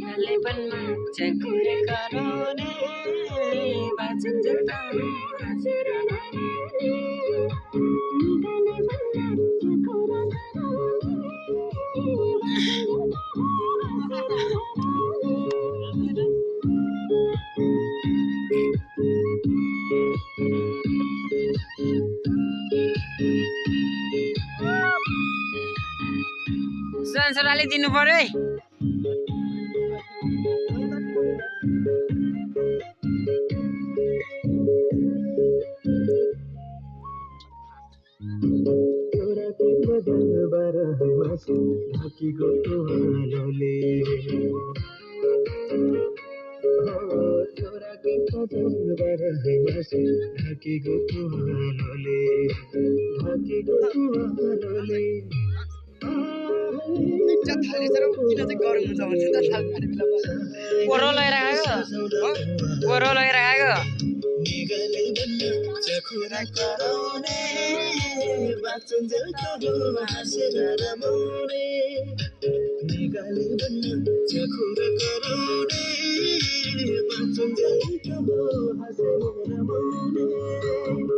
निगाले पण मागच्या खुले कराउने वाचन जता हाँसेर निगाले पण मागच्या खुला संसारले दिनु पर्यो है कोरो लगाइराखेको चखुरा कराउने बाँचुन जेलको हाँसेर रमाउने निगाले बन्न चखुरा कराउने बाँचुन जेलको हाँसेर रमाउने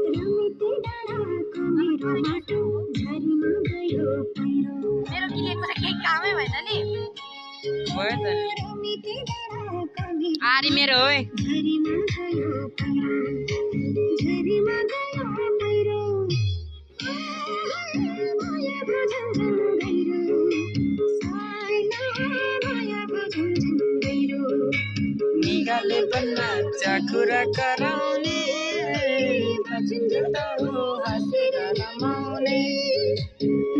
रमिते डाँडाको मेरो माटो झरीमा गयो पहिरो मेरो गिलेको त केही कामै भएन नि भयो त रमिते डाँडाको आरी मेरो हो झरीमा गयो पहिरो झरीमा गयो पहिरो माया भजन गइरो साइना माया भजन गइरो निगाले बन्ना चाखुरा कराउने भजन जता हो हाँसेर रमाउने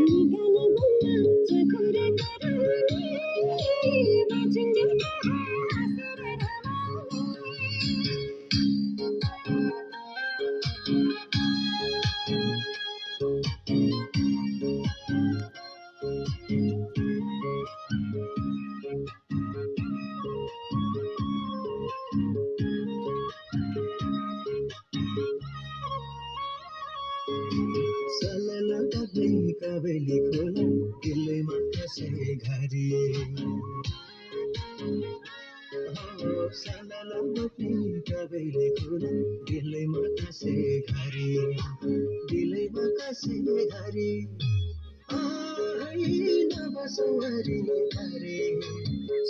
निगाले बन्ना चाखुरा कराउने भजन जता हो हाँसेर काबेली खोला दिलैमा कसै घरी साला लम्बी काबेली खोला दिलैमा कसै घरी दिलैमा कसै घरी नबसौ हरि पारे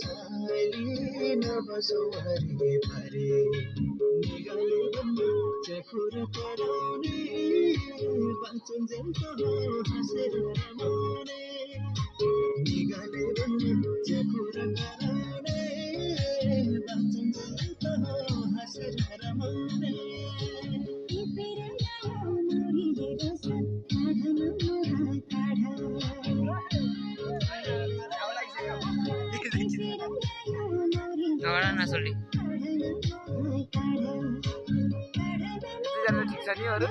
साली नबसौ हरि पारे निगाले बन्नु चखुरा कराउने बाँचुन जेलको हाँसेर रमाउने निगाले बन्नु चखुरा कराउने बाँचुन जेलको हाँसेर रमाउने नसोली ठिक छ नि अरू